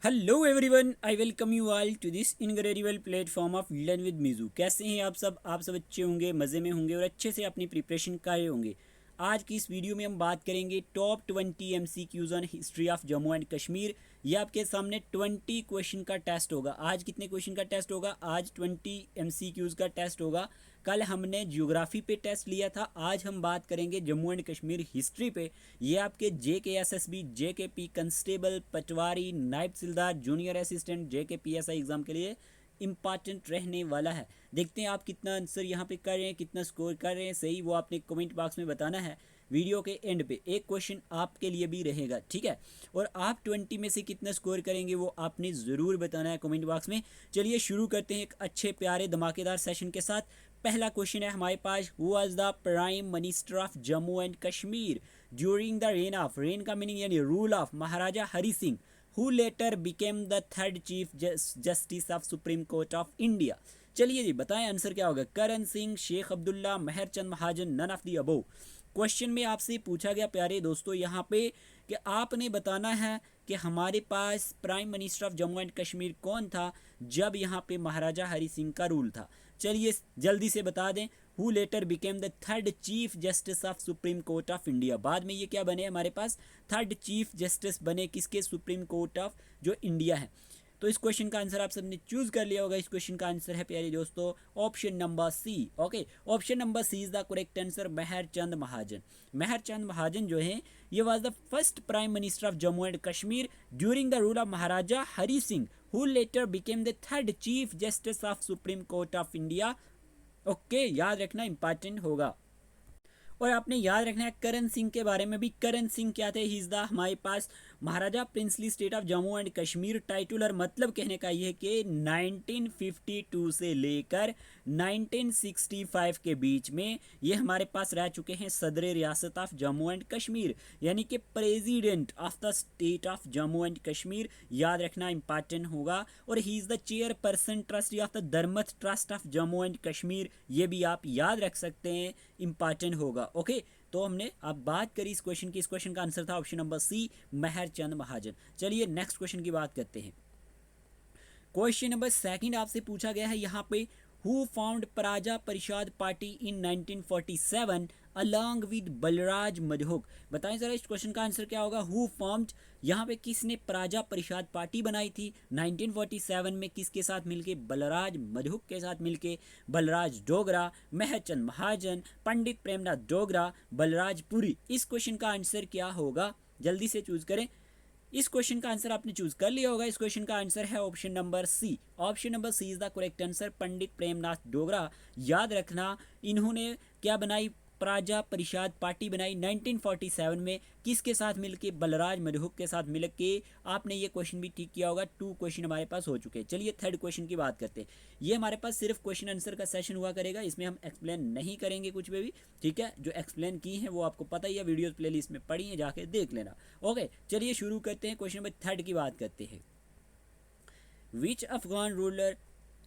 Hello everyone, I welcome you all to this incredible platform of learn with Miju. कैसे हैं आप सब अच्छे होंगे, मज़े में होंगे और अच्छे से अपनी प्रिपरेशन कर रहे होंगे। आज की इस वीडियो में हम बात करेंगे top 20 MCQs on history of Jammu and Kashmir. ये आपके सामने 20 क्वेश्चन का टेस्ट होगा। आज कितने क्वेश्चन का टेस्ट होगा? आज 20 MCQs का टेस्ट होगा। कल हमने ज्योग्राफी पे टेस्ट लिया था, आज हम बात करेंगे जम्मू एंड कश्मीर हिस्ट्री पे। ये आपके JKSSB, JKP कंस्टेबल, पटवारी, नायब सिलदार, जूनियर असिस्टेंट, JKPSI एग्ज़ाम के लिए इम्पॉर्टेंट रहने वाला है। देखते हैं आप कितना आंसर यहाँ पे कर रहे हैं, कितना स्कोर कर रहे हैं सही, वो आपने कमेंट बॉक्स में बताना है। वीडियो के एंड पे एक क्वेश्चन आपके लिए भी रहेगा, ठीक है। और आप 20 में से कितना स्कोर करेंगे वो आपने ज़रूर बताना है कमेंट बॉक्स में। चलिए शुरू करते हैं एक अच्छे प्यारे धमाकेदार सेशन के साथ। पहला क्वेश्चन है हमारे पास, who was the prime minister of Jammu and Kashmir during the reign of, reign का मीनिंग यानी rule of, Maharaja Hari Singh, who later became the third chief justice of supreme court of India. चलिए जी बताएं आंसर क्या होगा। Karan Singh, Sheikh Abdullah, Mehrchand Mahajan, none of the above. Question में आपसे पूछा गया प्यारे दोस्तों यहाँ पे कि आपने बताना है कि हमारे पास prime minister of Jammu and Kashmir कौन था जब यहाँ पे महाराजा हरि सिंह का रूल था। चलिए जल्दी से बता दें। Who later became the third chief justice of supreme court of India. बाद में ये क्या बने हमारे पास? थर्ड चीफ जस्टिस बने किसके? सुप्रीम कोर्ट ऑफ जो इंडिया है। तो इस क्वेश्चन का आंसर आप सबने चूज कर लिया होगा। इस क्वेश्चन का आंसर है प्यारे दोस्तों option number C. Okay, option number C is the correct answer, Mehrchand Mahajan. Mehrchand Mahajan जो है ये was the first prime minister of Jammu and Kashmir during the rule of Maharaja Hari Singh, who later became the third chief justice of supreme court of India. Okay, याद रखना important होगा। और आपने याद रखना है करण सिंह के बारे में भी। करण सिंह क्या थे? ही इज़ द हमारे पास Maharaja princely state of Jammu and Kashmir. Titular मतलब कहने का ये कि 1952 से लेकर 1965 के बीच में ये हमारे पास रह चुके हैं सदर रियासत ऑफ जम्मू एंड कश्मीर, यानी कि president of the state of Jammu and Kashmir. याद रखना इंपॉर्टेंट होगा। और he is the chairperson trustee of the Dharmarth trust of Jammu and Kashmir, ये भी आप याद रख सकते हैं, इंपॉर्टेंट होगा। ओके, तो हमने अब बात करी इस क्वेश्चन की। इस क्वेश्चन का आंसर था ऑप्शन नंबर सी, मेहरचंद महाजन। चलिए नेक्स्ट क्वेश्चन की बात करते हैं। क्वेश्चन नंबर सेकंड आपसे पूछा गया है यहाँ पे, हु फाउंड प्रजा परिषद party in 1947 along with Balraj Madhok. बताएं जरा इस क्वेश्चन का आंसर क्या होगा। हु फॉर्म्ड, यहाँ पे किसने प्रजा परिषद पार्टी बनाई थी 1947 में, किसके साथ मिलके? बलराज मधोक के साथ मिलके। बलराज डोगरा, मेहरचंद महाजन, पंडित प्रेमनाथ डोगरा, बलराज पुरी। इस क्वेश्चन का आंसर क्या होगा? जल्दी से चूज करें। इस क्वेश्चन का आंसर आपने चूज कर लिया होगा। इस क्वेश्चन का आंसर है option number C. Option number C is the correct answer, Pandit Premnath Dogra. याद रखना इन्होंने क्या बनाई? प्रजा परिषद पार्टी बनाई 1947 में, किसके साथ मिलके? बलराज मधोक के साथ मिलके। आपने ये क्वेश्चन भी ठीक किया होगा। 2 क्वेश्चन हमारे पास हो चुके हैं। चलिए थर्ड क्वेश्चन की बात करते हैं। ये हमारे पास सिर्फ क्वेश्चन आंसर का सेशन हुआ करेगा, इसमें हम एक्सप्लेन नहीं करेंगे कुछ भी, ठीक है। जो एक्सप्लेन की है वो आपको पता ही है, वीडियोस प्लेलिस्ट में पड़ी है, जाके देख लेना। ओके, चलिए शुरू करते हैं। क्वेश्चन नंबर थर्ड की बात करते हैं। Which Afghan ruler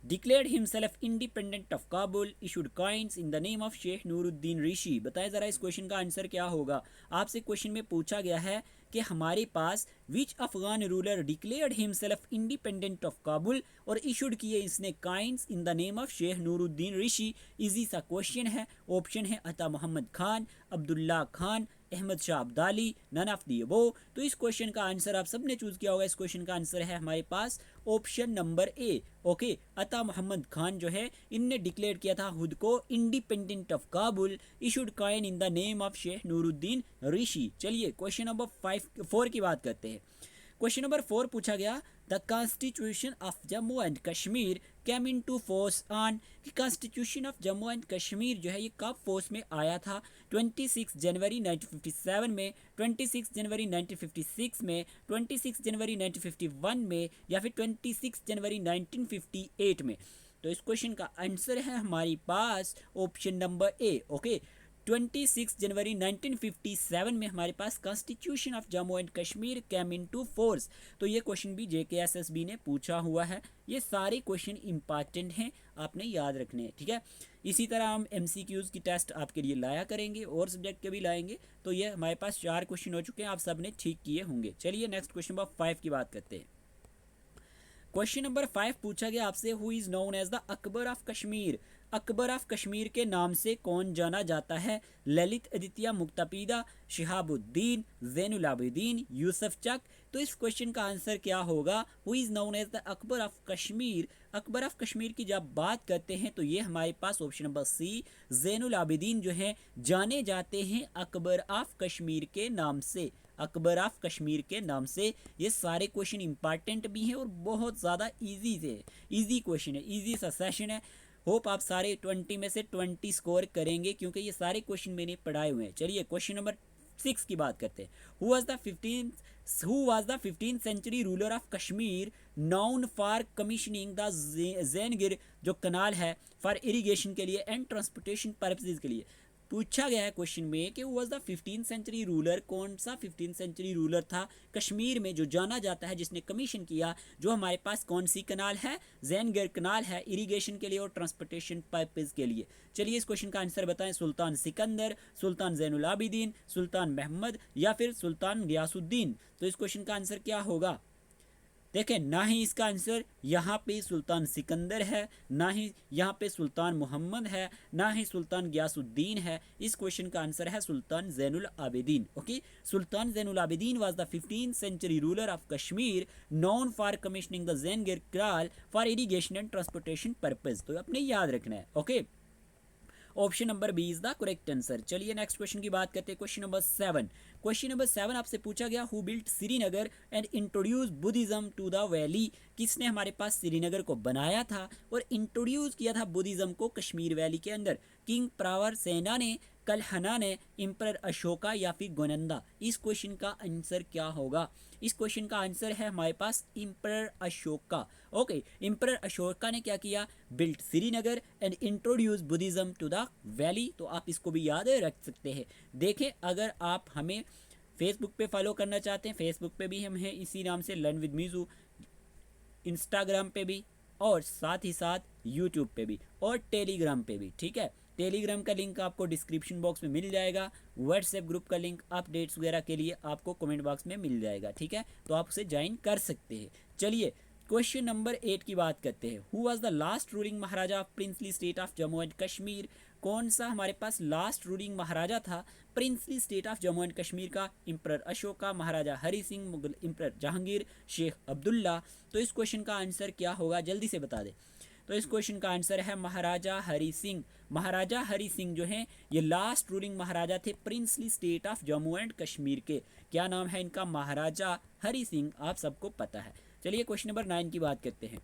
declared himself independent of Kabul, issued coins in the name of Sheikh Nuruddin Rishi। बताएं जरा इस क्वेश्चन का आंसर क्या होगा। आपसे क्वेश्चन में पूछा गया है कि हमारे पास which Afghan ruler declared himself independent of Kabul और इशूड किए इसने coins in the name of Sheikh Nooruddin Rishi. Easy सा क्वेश्चन है। ऑप्शन है Ata Mohammad Khan, Abdullah Khan, Ahmad Shah Abdali, none of the above. तो इस क्वेश्चन का आंसर आप सबने चूज किया होगा। इस क्वेश्चन का आंसर है हमारे पास ऑप्शन नंबर ए। ओके, अता मोहम्मद खान जो है इनने डिक्लेयर किया था खुद को independent of Kabul, issued coin in the name of Sheikh Nooruddin Rishi. चलिए क्वेश्चन नंबर 4 की बात करते हैं। क्वेश्चन नंबर 4 पूछा गया, the constitution of Jammu and Kashmir came into force on. Constitution of Jammu and Kashmir जो है ये कब फोर्स में आया था? 26 जनवरी 1957 में, 26 जनवरी 1956 में, 26 जनवरी 1951 में, या फिर 26 जनवरी 1958 में। तो इस क्वेश्चन का आंसर है हमारे पास ऑप्शन नंबर ए। ओके, 26 जनवरी 1957 में हमारे पास constitution of Jammu and Kashmir came into force. तो ये क्वेश्चन भी JKSSB ने पूछा हुआ है। ये सारे क्वेश्चन इंपॉर्टेंट हैं, आपने याद रखने हैं, ठीक है। इसी तरह हम MCQs की टेस्ट आपके लिए लाया करेंगे और सब्जेक्ट के भी लाएंगे। तो ये हमारे पास 4 क्वेश्चन हो चुके हैं, आप सब ने ठीक किए होंगे। चलिए नेक्स्ट क्वेश्चन नंबर 5 की बात करते हैं। क्वेश्चन नंबर 5 पूछा गया आपसे, who is known as the Akbar of Kashmir. Akbar of Kashmir के नाम से कौन जाना जाता है? ललित आदित्य मुक्तापीदा, शिहाबुद्दीन, जैनुल आबिदीन, यूसुफ चक। तो इस क्वेश्चन का आंसर क्या होगा? Who is known as the Akbar of Kashmir. Akbar of Kashmir की जब बात करते हैं तो ये हमारे पास option number C, Zainul Abidin जो है जाने जाते हैं अकबर ऑफ कश्मीर के नाम से। अकबर ऑफ कश्मीर के नाम से। ये सारे क्वेश्चन इंपॉर्टेंट भी हैं और बहुत ज़्यादा इजी से इजी क्वेश्चन है, इजी सा सेशन है। होप आप सारे 20 में से 20 स्कोर करेंगे क्योंकि ये सारे क्वेश्चन मैंने पढ़ाए हुए हैं। चलिए क्वेश्चन नंबर 6 की बात करते हैं। Who was the 15th century ruler of Kashmir known for commissioning the Zaingir जो कनाल है फॉर इरीगेशन के लिए एंड ट्रांसपोर्टेशन पर्पसेज के लिए। पूछा गया है क्वेश्चन में कि was the 15th century ruler, कौन सा 15th सेंचुरी रूलर था कश्मीर में जो जाना जाता है, जिसने कमीशन किया, जो हमारे पास कौन सी कनाल है? जैनगर कनाल है, इरिगेशन के लिए और ट्रांसपोर्टेशन पर्पज के लिए। चलिए इस क्वेश्चन का आंसर बताएं। सुल्तान सिकंदर, सुल्तान जैनुल आबिदीन, सुल्तान महमद या फिर सुल्तान गियासुद्दीन। तो इस क्वेश्चन का आंसर क्या होगा? देखें, ना ही इसका आंसर यहाँ पे सुल्तान सिकंदर है, ना ही यहाँ पे सुल्तान मोहम्मद है, ना ही सुल्तान गियासुद्दीन है। इस क्वेश्चन का आंसर है Sultan Zainul Abidin. Okay, Sultan Zainul Abidin was the 15th century ruler of Kashmir known for commissioning the Zaingir canal for irrigation and transportation purpose. तो अपने याद रखना है। Okay, option number B is the correct answer. चलिए नेक्स्ट क्वेश्चन की बात करते हैं। Question number 7। क्वेश्चन नंबर 7 आपसे पूछा गया, who built Srinagar and introduce Buddhism to the valley. किसने हमारे पास श्रीनगर को बनाया था और इंट्रोड्यूस किया था बुद्धिज्म को कश्मीर वैली के अंदर? किंग प्रावर सेना ने, कलहना ने, इंपर अशोका या फिर गोनंदा। इस क्वेश्चन का आंसर क्या होगा? इस क्वेश्चन का आंसर है हमारे पास emperor Ashoka. Okay, emperor Ashoka ने क्या किया? Built Srinagar and introduce Buddhism to the valley. तो आप इसको भी याद रख सकते हैं। देखें, अगर आप हमें फेसबुक पे फॉलो करना चाहते हैं, फेसबुक पे भी हम हैं इसी नाम से लर्न विद मीजू, इंस्टाग्राम पे भी और साथ ही साथ यूट्यूब पे भी और टेलीग्राम पे भी। ठीक है, टेलीग्राम का लिंक आपको डिस्क्रिप्शन बॉक्स में मिल जाएगा। व्हाट्सएप ग्रुप का लिंक अपडेट्स वगैरह के लिए आपको कमेंट बॉक्स में मिल जाएगा। ठीक है, तो आप उसे ज्वाइन कर सकते हैं। चलिए क्वेश्चन नंबर 8 की बात करते हैं। Who was the last ruling Maharaja of princely state of Jammu and Kashmir. कौन सा हमारे पास लास्ट रूलिंग महाराजा था princely state of Jammu and Kashmir का? इंपर अशोका, महाराजा हरि सिंह, मुगल इंपर जहांगीर, शेख अब्दुल्ला। तो इस क्वेश्चन का आंसर क्या होगा? जल्दी से बता दे। तो इस क्वेश्चन का आंसर है महाराजा हरि सिंह। महाराजा हरि सिंह जो हैं ये लास्ट रूलिंग महाराजा थे princely state of Jammu and Kashmir के। क्या नाम है इनका? महाराजा हरि सिंह। आप सबको पता है। चलिए क्वेश्चन नंबर 9 की बात करते हैं।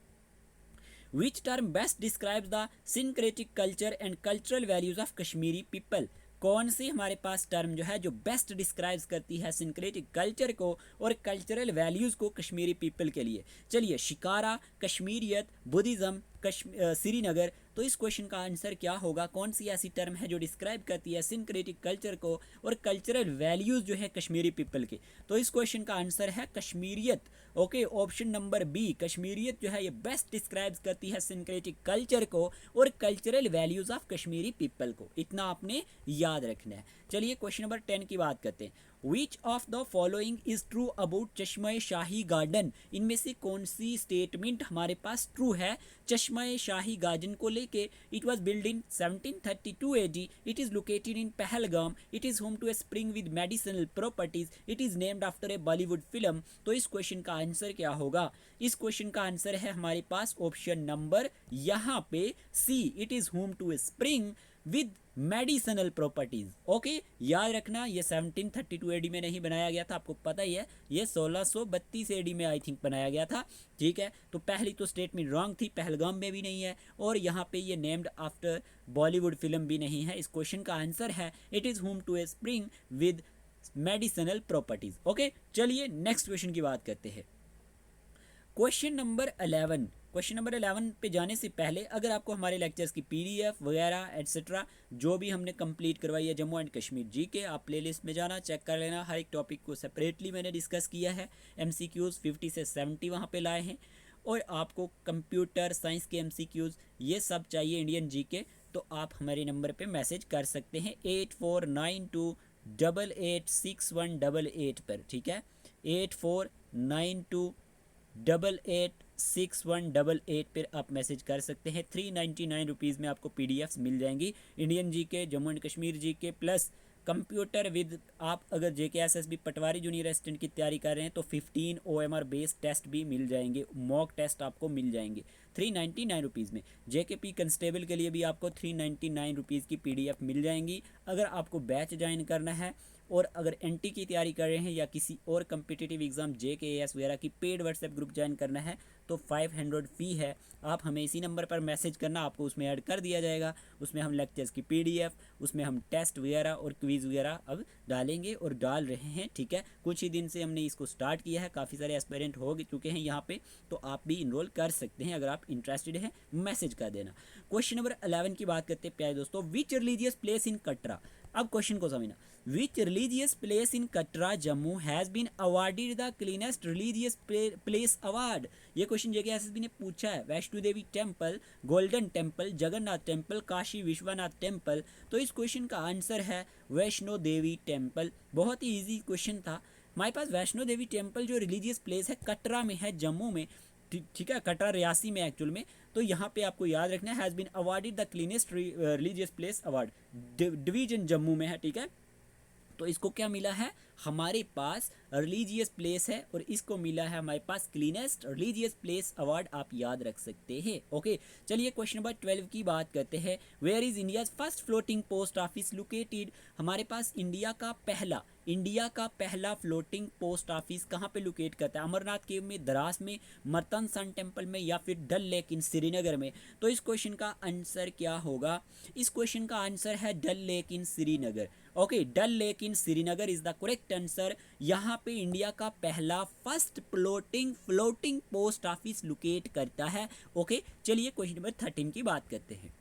Which term best describes the syncretic culture and cultural values of Kashmiri people. कौन सी हमारे पास टर्म जो है जो बेस्ट डिस्क्राइब्स करती है सिंक्रेटिक कल्चर को और कल्चरल वैल्यूज़ को कश्मीरी पीपल के लिए? चलिए, शिकारा, कश्मीरियत, बुद्धिज़्म, श्रीनगर। तो इस क्वेश्चन का आंसर क्या होगा? कौन सी ऐसी टर्म है जो डिस्क्राइब करती है सिंक्रेटिक कल्चर को और कल्चरल वैल्यूज़ जो है कश्मीरी पीपल के? तो इस क्वेश्चन का आंसर है कश्मीरियत। ओके, ऑप्शन नंबर बी, कश्मीरियत जो है ये बेस्ट डिस्क्राइब्स करती है सिंक्रेटिक कल्चर को और cultural values of Kashmiri people को। इतना आपने याद रखना है। चलिए क्वेश्चन नंबर 10 की बात करते हैं। Which of the following is true about चश्मा शाही गार्डन। इनमें से कौन सी स्टेटमेंट हमारे पास ट्रू है चश्मा शाही गार्डन को लेके? It was build in 1732 AD. It is located in Pahalgam. It is home to a spring with medicinal properties. It is named after a Bollywood film. तो इस क्वेश्चन का आंसर क्या होगा? इस क्वेश्चन का आंसर है हमारे पास ऑप्शन नंबर यहाँ पे C, it is home to a spring with medicinal properties. Okay, याद रखना ये 1732 AD में नहीं बनाया गया था, आपको पता ही है। ये 1632 AD में आई थिंक बनाया गया था। ठीक है, तो पहली तो स्टेटमेंट रॉन्ग थी, पहलगाम में भी नहीं है और यहाँ पे ये नेम्ड आफ्टर बॉलीवुड फिल्म भी नहीं है। इस क्वेश्चन का आंसर है it is home to a spring with medicinal properties. Okay, चलिए नेक्स्ट क्वेश्चन की बात करते हैं। Question number 11। क्वेश्चन नंबर 11 पे जाने से पहले अगर आपको हमारे लेक्चर्स की PDF वगैरह एट्सेट्रा जो भी हमने कंप्लीट करवाई है जम्मू एंड कश्मीर GK, आप प्लेलिस्ट में जाना चेक कर लेना। हर एक टॉपिक को सेपरेटली मैंने डिस्कस किया है। MCQs 50 से 70 वहाँ पे लाए हैं और आपको कंप्यूटर साइंस के MCQs ये सब चाहिए इंडियन GK, तो आप हमारे नंबर पर मैसेज कर सकते हैं 8492886188 पर। ठीक है, 849288 6188 पर आप मैसेज कर सकते हैं। 399 रुपीज़ में आपको PDFs मिल जाएंगी, Indian GK, Jammu and Kashmir GK plus computer with. आप अगर JKSSB पटवारी जूनियर असिस्टेंट की तैयारी कर रहे हैं तो 15 OMR बेस्ड टेस्ट भी मिल जाएंगे, मॉक टेस्ट आपको मिल जाएंगे 399 रुपीज़ में। JKP कंस्टेबल के लिए भी आपको 399 रुपीज़ की PDF मिल जाएंगी। अगर आपको बैच ज्वाइन करना है और अगर NT की तैयारी कर रहे हैं या किसी और कम्पिटिटिव एग्ज़ाम JKAS वगैरह की पेड व्हाट्सएप ग्रुप ज्वाइन करना है तो 500 फ़ी है। आप हमें इसी नंबर पर मैसेज करना, आपको उसमें ऐड कर दिया जाएगा। उसमें हम लेक्चर्स की PDF, उसमें हम टेस्ट वगैरह और क्विज़ वगैरह अब डालेंगे और डाल रहे हैं, ठीक है। कुछ ही दिन से हमने इसको स्टार्ट किया है, काफ़ी सारे एस्पिरेंट हो चुके हैं यहाँ पे, तो आप भी इनरोल कर सकते हैं। अगर आप इंटरेस्टेड हैं मैसेज कर देना। क्वेश्चन नंबर 11 की बात करते हैं प्यारे दोस्तों। विच रिलीजियस प्लेस इन कटरा, अब क्वेश्चन को समझना। Which religious place in Katra, Jammu has been awarded the cleanest religious place award? ये क्वेश्चन JKSSB ने पूछा है। Vaishno Devi temple, golden temple, Jagannath temple, Kashi Vishwanath temple. तो इस क्वेश्चन का आंसर है वैष्णो देवी टेम्पल। बहुत ही इजी क्वेश्चन था हमारे पास। वैष्णो देवी टेम्पल जो रिलीजियस प्लेस है कटरा में है, जम्मू में, ठीक है, कटरा रियासी में एक्चुअल में। तो यहाँ पे आपको याद रखना है has been awarded the cleanest religious place award, division Jammu में है, ठीक है। तो इसको क्या मिला है, हमारे पास रिलीजियस प्लेस है और इसको मिला है हमारे पास क्लीनेस्ट रिलीजियस प्लेस अवार्ड, आप याद रख सकते हैं। ओके, चलिए क्वेश्चन नंबर 12 की बात करते हैं। Where is India's first floating post office located? हमारे पास इंडिया का पहला फ्लोटिंग पोस्ट ऑफिस कहाँ पे लोकेट करता है? अमरनाथ केव में, द्रास में, मर्तन सन टेम्पल में या फिर डल लेक इन श्रीनगर में? तो इस क्वेश्चन का आंसर क्या होगा? इस क्वेश्चन का आंसर है Dal lake in Srinagar. Okay, Dal lake in Srinagar is the correct answer. यहाँ पे इंडिया का पहला first floating post office locate करता है। ओके, चलिए क्वेश्चन नंबर 13 की बात करते हैं।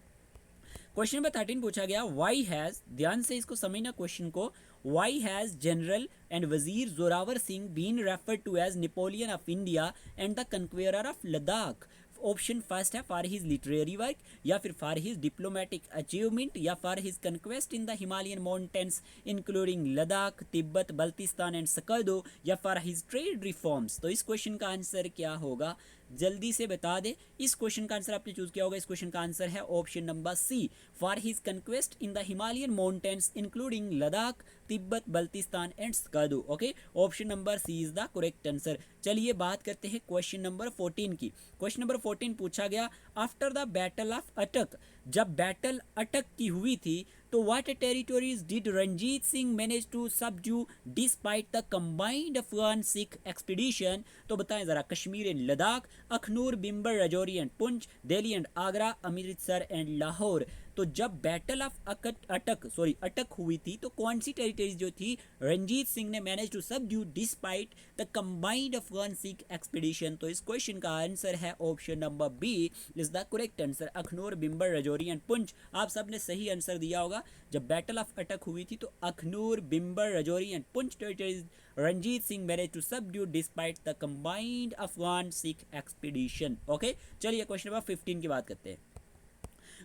क्वेश्चन नंबर 13 पूछा गया, वाई हैज, ध्यान से इसको समझना क्वेश्चन को, why has general and Wazir Zorawar Singh been referred to as Napoleon of India and the conqueror of Ladakh? Option first है फॉर हिज लिटरेरी वर्क, या फिर फॉर हिज डिप्लोमेटिक अचीवमेंट, या for his conquest in the Himalayan mountains including Ladakh, Tibet, Baltistan and Skardu, या for his trade reforms? तो इस question का answer क्या होगा, जल्दी से बता दे। इस क्वेश्चन का आंसर आपने चूज किया होगा। इस क्वेश्चन का आंसर है option number C, for his conquest in the Himalayan mountains including Ladakh, Tibet, Baltistan and Skardu. Okay, option number C is the correct answer. चलिए बात करते हैं क्वेश्चन नंबर 14 की। क्वेश्चन नंबर 14 पूछा गया, आफ्टर द बैटल ऑफ अटक, जब बैटल अटक की हुई थी तो what territories did Ranjit Singh manage to subdue despite the combined Afghan Sikh expedition? तो बताएं जरा, Kashmir and Ladakh, Akhnoor, Bhimber, Rajouri and Poonch, Delhi and Agra, Amritsar and Lahore. तो जब बैटल ऑफ अटक हुई थी तो कौन सी टेरिटरीज जो थी रंजीत सिंह ने manage to subdue despite the combined Afghan Sikh expedition? तो इस क्वेश्चन का आंसर है option number B is the correct answer, Akhnoor, Bhimber, Rajouri and Poonch. आप सब ने सही आंसर दिया होगा। जब बैटल ऑफ अटक हुई थी तो Akhnoor, Bhimber, Rajouri and Poonch territories Ranjit Singh manage to subdue despite the combined Afghan Sikh expedition. Okay, चलिए क्वेश्चन नंबर 15 की बात करते हैं।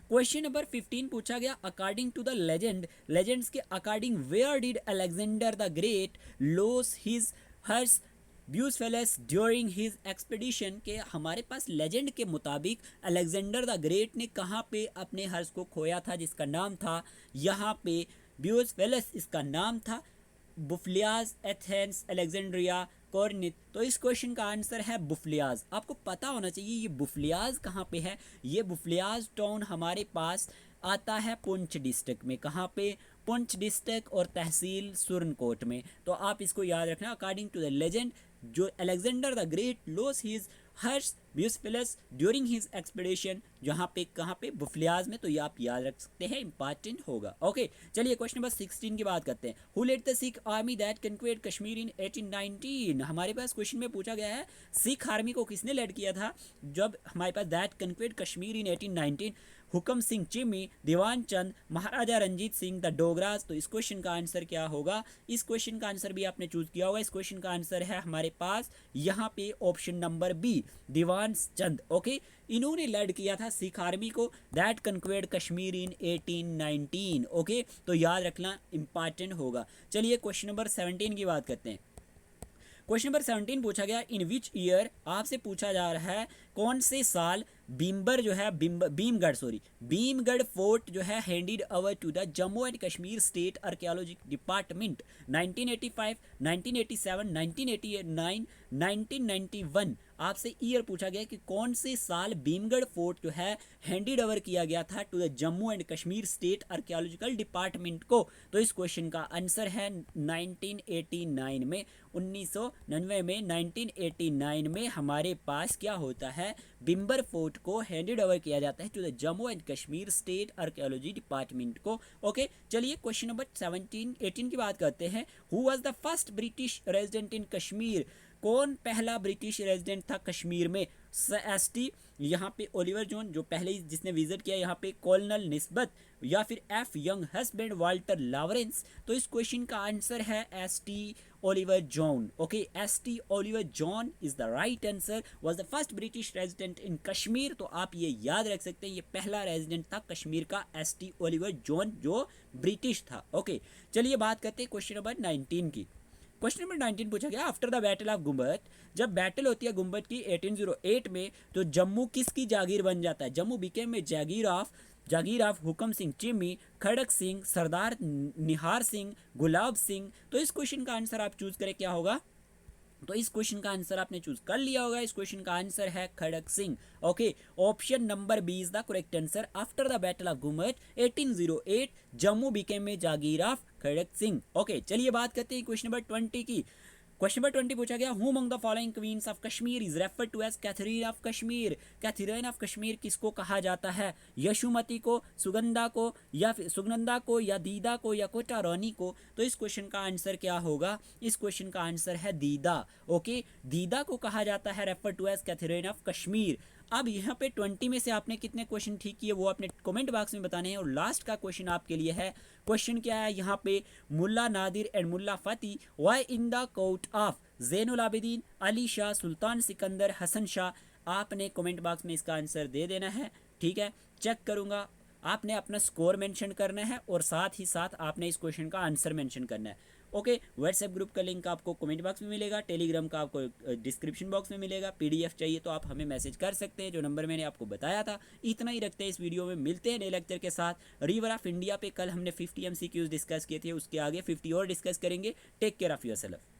क्वेश्चन नंबर 15 पूछा गया, अकॉर्डिंग टू द लेजेंड्स के according where did Alexander the great loss his horse Bucephalus during his expedition? के हमारे पास लेजेंड के मुताबिक अलेक्जेंडर द ग्रेट ने कहाँ पे अपने हर्स को खोया था, जिसका नाम था यहाँ पे ब्यूसफेलस, इसका नाम था बुफलियाज, एथेंस, अलेक्जेंड्रिया, कॉर्निथ। तो इस क्वेश्चन का आंसर है बुफलियाज। आपको पता होना चाहिए ये बुफलियाज कहाँ पे है। ये बुफलियाज टाउन हमारे पास आता है पुंछ डिस्ट्रिक्ट में। कहाँ पे? पुंछ डिस्ट्रिक्ट और तहसील सुरनकोट में। तो आप इसको याद रखना। अकॉर्डिंग टू द लेजेंड, जो Alexander the great loss his horse Bucephalus during his expedition, जहाँ पे कहाँ पे? बुफलियाज में। तो ये आप याद रख सकते हैं, इंपॉर्टेंट होगा। ओके, चलिए क्वेश्चन नंबर 16 की बात करते हैं। Who led the Sikh army that conquered Kashmir in 1819? हमारे पास क्वेश्चन में पूछा गया है सिख आर्मी को किसने लेड किया था जब हमारे पास दैट कन्क्वेड कश्मीर इन 1819? हुकम सिंह चिमी, दीवान चंद, महाराजा रंजीत सिंह, द डोगराज। तो इस क्वेश्चन का आंसर क्या होगा? इस क्वेश्चन का आंसर भी आपने चूज किया होगा। इस क्वेश्चन का आंसर है हमारे पास यहाँ पे option number B, Diwan Chand. Okay, इन्होंने लड़ किया था सिख आर्मी को that conquered Kashmir in 1819। Okay, तो याद रखना, इंपॉर्टेंट होगा। चलिए क्वेश्चन नंबर 17 की बात करते हैं। क्वेश्चन नंबर 17 पूछा गया इन विच ईयर, आपसे पूछा जा रहा है कौन से साल भीमगढ़ फोर्ट जो है handed over to the Jammu and Kashmir state archaeology department, 1985, 1987, 1989, 1991। आपसे ईयर पूछा गया कि कौन से साल भीमगढ़ फोर्ट जो है हैंडिड ओवर किया गया था to the Jammu and Kashmir state archaeological department को। तो इस क्वेश्चन का आंसर है 1989 में, 1999 में, 1989 में हमारे पास क्या होता है, भीमगढ़ फोर्ट को हैंडेड ओवर किया जाता है to the Jammu and Kashmir state archaeology department को। ओके, चलिए क्वेश्चन नंबर 18 की बात करते हैं। Who was the first British resident in Kashmir, कौन पहला ब्रिटिश रेजिडेंट था कश्मीर में? एसटी, यहाँ पे ओलिवर जॉन जो पहले जिसने विजिट किया, यहाँ पे कॉलोनल निस्बत, या फिर F young husband Walter Lawrence. तो इस क्वेश्चन का आंसर है ST Oliver John. Okay, ST Oliver John is the right answer, was the first British resident in Kashmir. तो आप ये याद रख सकते हैं, ये पहला रेजिडेंट था कश्मीर का एसटी ओलिवर जॉन जो ब्रिटिश था। ओके, चलिए बात करते हैं क्वेश्चन नंबर 19 की। क्वेश्चन नंबर 19 पूछा गया आफ्टर द बैटल ऑफ गुम्बद, जब बैटल होती है गुम्बद की 1808 में, तो जम्मू किसकी जागीर बन जाता है? जम्मू बिकेम में जागीर ऑफ हुकम सिंह चिमी, खड़क सिंह, सरदार निहार सिंह, गुलाब सिंह। तो इस क्वेश्चन का आंसर आप चूज करें क्या होगा? तो इस क्वेश्चन का आंसर आपने चूज कर लिया होगा, इस क्वेश्चन का आंसर है Kharak Singh. Okay, option number B is the correct answer. After the battle of Gumbad 1808 Jammu became में जागीर ऑफ खड़क सिंह। ओके, चलिए बात करते हैं क्वेश्चन नंबर 20 की। क्वेश्चन नंबर 20 पूछा गया who among the following queens of Kashmir is referred to as Catherine of Kashmir. Catherine of Kashmir किसको कहा जाता है? यशुमती को, सुगंधा को, या फिर सुगंधा को, या दीदा को, या कोटा रानी को। तो इस क्वेश्चन का आंसर क्या होगा? इस क्वेश्चन का आंसर है दीदा। ओके, दीदा को कहा जाता है refer to as Catherine of Kashmir. अब यहाँ पे 20 में से आपने कितने क्वेश्चन ठीक किए वो अपने कमेंट बॉक्स में बताने हैं। और लास्ट का क्वेश्चन आपके लिए है, क्वेश्चन क्या है यहाँ पे, मुल्ला नादिर एंड मुल्ला फती वाई in the court of Zainul Abidin, Ali Shah, Sultan Sikandar, Hasan Shah. आपने कमेंट बॉक्स में इसका आंसर दे देना है, ठीक है। चेक करूँगा, आपने अपना स्कोर मेंशन करना है और साथ ही साथ आपने इस क्वेश्चन का आंसर मेंशन करना है। ओके, व्हाट्सएप ग्रुप का लिंक आपको कमेंट बॉक्स में मिलेगा, टेलीग्राम का आपको डिस्क्रिप्शन बॉक्स में मिलेगा। पीडीएफ चाहिए तो आप हमें मैसेज कर सकते हैं, जो नंबर मैंने आपको बताया था। इतना ही रखते हैं इस वीडियो में, मिलते हैं नए लेक्चर के साथ। रिवर ऑफ इंडिया पे कल हमने 50 MCQs डिस्कस किए थे, उसके आगे 50 और डिस्कस करेंगे। Take care of yourself.